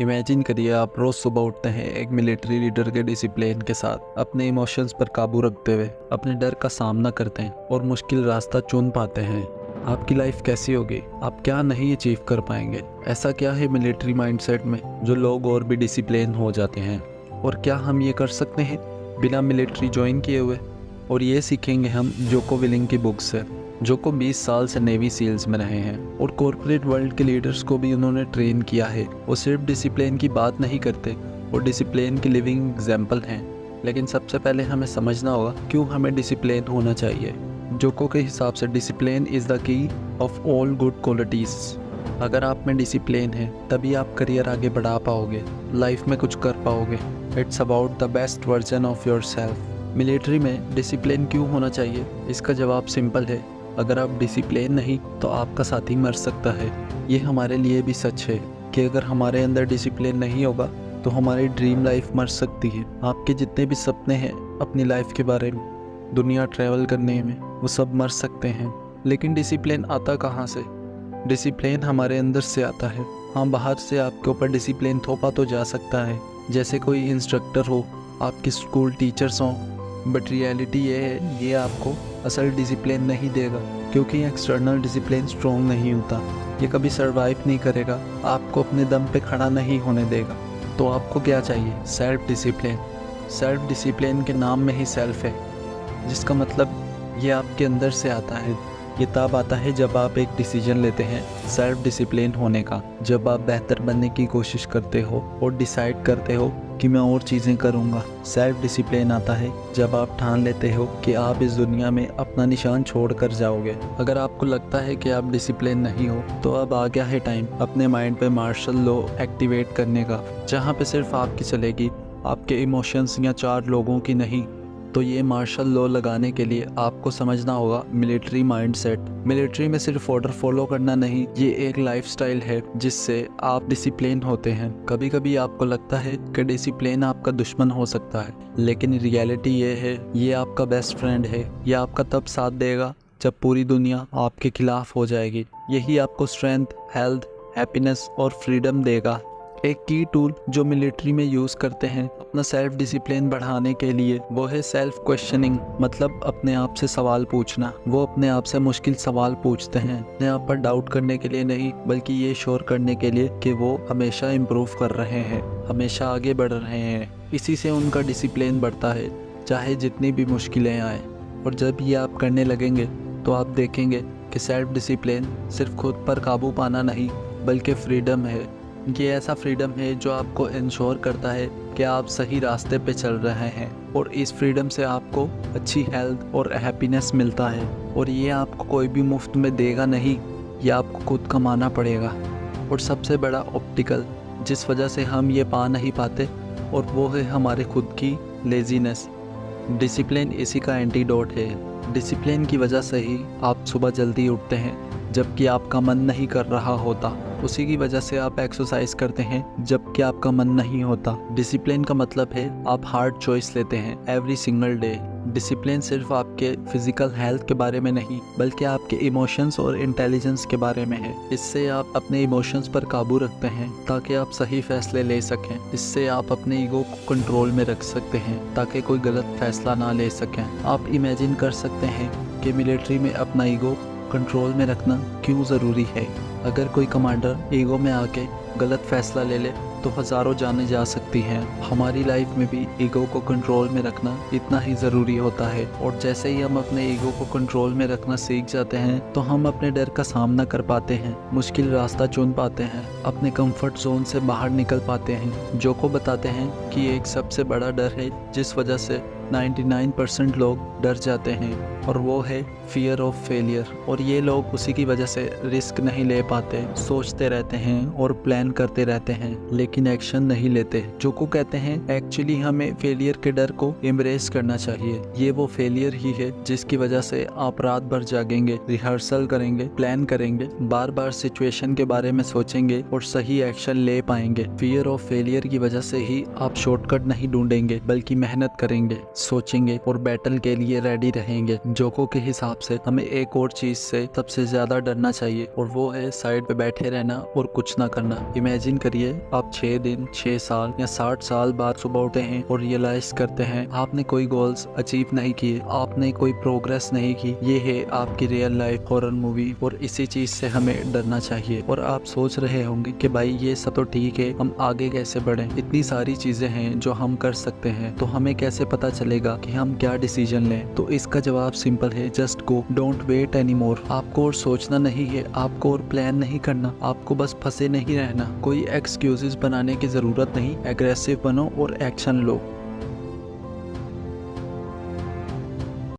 Imagine करिए आप रोज सुबह उठते हैं एक मिलिट्री लीडर के डिसिप्लिन के साथ, अपने इमोशंस पर काबू रखते हुए अपने डर का सामना करते हैं और मुश्किल रास्ता चुन पाते हैं। आपकी लाइफ कैसी होगी? आप क्या नहीं अचीव कर पाएंगे? ऐसा क्या है मिलिट्री माइंडसेट में जो लोग और भी डिसिप्लिन हो जाते हैं? और क्या हम ये कर सकते हैं बिना मिलिट्री ज्वाइन किए हुए? और ये सीखेंगे हम जोको विलिंग की बुक से। जोको 20 साल से नेवी सील्स में रहे हैं और कॉर्पोरेट वर्ल्ड के लीडर्स को भी उन्होंने ट्रेन किया है। वो सिर्फ डिसिप्लिन की बात नहीं करते, वो डिसिप्लिन की लिविंग एग्जाम्पल हैं। लेकिन सबसे पहले हमें समझना होगा क्यों हमें डिसिप्लिन होना चाहिए। जोको के हिसाब से discipline is the key of all good qualities. अगर आप में डिसिप्लिन है तभी आप करियर आगे बढ़ा पाओगे, लाइफ में कुछ कर पाओगे। It's about the best version of your self. Military में डिसिप्लिन क्यों होना चाहिए? इसका जवाब सिंपल है, अगर आप डिसिप्लिन नहीं तो आपका साथी मर सकता है। ये हमारे लिए भी सच है कि अगर हमारे अंदर डिसिप्लिन नहीं होगा तो हमारी ड्रीम लाइफ मर सकती है। आपके जितने भी सपने हैं अपनी लाइफ के बारे में, दुनिया ट्रैवल करने में, वो सब मर सकते हैं। लेकिन डिसिप्लिन आता कहाँ से? डिसिप्लिन हमारे अंदर से आता है। हाँ, बाहर से आपके ऊपर डिसिप्लिन थोपा तो जा सकता है, जैसे कोई इंस्ट्रक्टर हो, आपके स्कूल टीचर्स हों, बट रियलिटी ये है ये आपको असल डिसिप्लिन नहीं देगा, क्योंकि एक्सटर्नल डिसिप्लिन स्ट्रॉन्ग नहीं होता। ये कभी सर्वाइव नहीं करेगा, आपको अपने दम पे खड़ा नहीं होने देगा। तो आपको क्या चाहिए? Self discipline. सेल्फ डिसिप्लिन के नाम में ही सेल्फ है, जिसका मतलब ये आपके अंदर से आता है। ये तब आता है जब आप एक डिसीजन लेते हैं सेल्फ डिसिप्लिन होने का, जब आप बेहतर बनने की कोशिश करते हो और डिसाइड करते हो कि मैं और चीज़ें करूँगा। सेल्फ डिसिप्लिन आता है जब आप ठान लेते हो कि आप इस दुनिया में अपना निशान छोड़ कर जाओगे। अगर आपको लगता है कि आप डिसिप्लिन नहीं हो तो अब आ गया है टाइम अपने माइंड पे मार्शल लॉ एक्टिवेट करने का, जहाँ पे सिर्फ आपकी चलेगी, आपके इमोशंस या 4 लोगों की नहीं। तो ये मार्शल लॉ लगाने के लिए आपको समझना होगा मिलिट्री माइंडसेट। मिलिट्री में सिर्फ ऑर्डर फॉलो करना नहीं, ये एक लाइफस्टाइल है जिससे आप डिसिप्लिन होते हैं। कभी कभी आपको लगता है कि डिसिप्लिन आपका दुश्मन हो सकता है, लेकिन रियलिटी ये है ये आपका बेस्ट फ्रेंड है। ये आपका तब साथ देगा जब पूरी दुनिया आपके खिलाफ हो जाएगी। यही आपको स्ट्रेंथ, हेल्थ, हैप्पीनेस और फ्रीडम देगा। एक की टूल जो मिलिट्री में यूज़ करते हैं अपना सेल्फ डिसिप्लिन बढ़ाने के लिए, वो है सेल्फ क्वेश्चनिंग, मतलब अपने आप से सवाल पूछना। वो अपने आप से मुश्किल सवाल पूछते हैं, अपने आप पर डाउट करने के लिए नहीं, बल्कि ये श्योर करने के लिए कि वो हमेशा इम्प्रूव कर रहे हैं, हमेशा आगे बढ़ रहे हैं। इसी से उनका डिसिप्लिन बढ़ता है, चाहे जितनी भी मुश्किलें आए। और जब ये आप करने लगेंगे तो आप देखेंगे कि सेल्फ डिसिप्लिन सिर्फ खुद पर काबू पाना नहीं, बल्कि फ्रीडम है। ये ऐसा फ्रीडम है जो आपको इंश्योर करता है कि आप सही रास्ते पे चल रहे हैं, और इस फ्रीडम से आपको अच्छी हेल्थ और हैप्पीनेस मिलता है। और ये आपको कोई भी मुफ्त में देगा नहीं, ये आपको खुद कमाना पड़ेगा। और सबसे बड़ा ऑब्स्टिकल जिस वजह से हम ये पा नहीं पाते, और वो है हमारे खुद की लेजीनेस। डिसिप्लिन इसी का एंटीडोट है। डिसिप्लिन की वजह से ही आप सुबह जल्दी उठते हैं जबकि आपका मन नहीं कर रहा होता। उसी की वजह से आप एक्सरसाइज करते हैं जबकि आपका मन नहीं होता। डिसिप्लिन का मतलब है आप हार्ड चॉइस लेते हैं एवरी सिंगल डे। डिसिप्लिन सिर्फ आपके फिजिकल हेल्थ के बारे में नहीं, बल्कि आपके इमोशंस और इंटेलिजेंस के बारे में है। इससे आप अपने इमोशंस पर काबू रखते हैं ताकि आप सही फैसले ले सकें। इससे आप अपने ईगो को कंट्रोल में रख सकते हैं ताकि कोई गलत फैसला ना ले सकें। आप इमेजिन कर सकते हैं कि मिलिट्री में अपना ईगो कंट्रोल में रखना क्यों ज़रूरी है। अगर कोई कमांडर ईगो में आके गलत फैसला ले ले तो हज़ारों जानें जा सकती हैं। हमारी लाइफ में भी ईगो को कंट्रोल में रखना इतना ही ज़रूरी होता है। और जैसे ही हम अपने ईगो को कंट्रोल में रखना सीख जाते हैं तो हम अपने डर का सामना कर पाते हैं, मुश्किल रास्ता चुन पाते हैं, अपने कंफर्ट जोन से बाहर निकल पाते हैं। जो को बताते हैं कि एक सबसे बड़ा डर है जिस वजह से 99% लोग डर जाते हैं, और वो है फियर ऑफ फेलियर। और ये लोग उसी की वजह से रिस्क नहीं ले पाते, सोचते रहते हैं और प्लान करते रहते हैं, लेकिन एक्शन नहीं लेते। जो को कहते हैं एक्चुअली हमें फेलियर के डर को एम्ब्रेस करना चाहिए। ये वो फेलियर ही है जिसकी वजह से आप रात भर जागेंगे, रिहर्सल करेंगे, प्लान करेंगे, बार बार सिचुएशन के बारे में सोचेंगे और सही एक्शन ले पाएंगे। फियर ऑफ फेलियर की वजह से ही आप शॉर्टकट नहीं ढूंढेंगे, बल्कि मेहनत करेंगे, सोचेंगे और बैटल के लिए रेडी रहेंगे। जोको के हिसाब से हमें एक और चीज से सबसे ज्यादा डरना चाहिए, और वो है साइड पे बैठे रहना और कुछ ना करना। इमेजिन करिए आप 6 दिन, 6 साल या 60 साल बाद सुबह उठते हैं और रियलाइज करते हैं आपने कोई गोल्स अचीव नहीं किए, आपने कोई प्रोग्रेस नहीं की। ये है आपकी रियल लाइफ हॉरर मूवी, और इसी चीज से हमें डरना चाहिए। और आप सोच रहे होंगे कि भाई ये सब तो ठीक है, हम आगे कैसे बढ़े, इतनी सारी चीजें हैं जो हम कर सकते हैं, तो हमें कैसे पता चलेगा कि हम क्या डिसीजन लें। तो इसका जवाब सिंपल है, just go, don't wait any more. आपको और सोचना नहीं है, आपको और प्लान नहीं करना, आपको बस फंसे नहीं रहना। कोई एक्सक्यूजेस बनाने की जरूरत नहीं, एग्रेसिव बनो और एक्शन लो।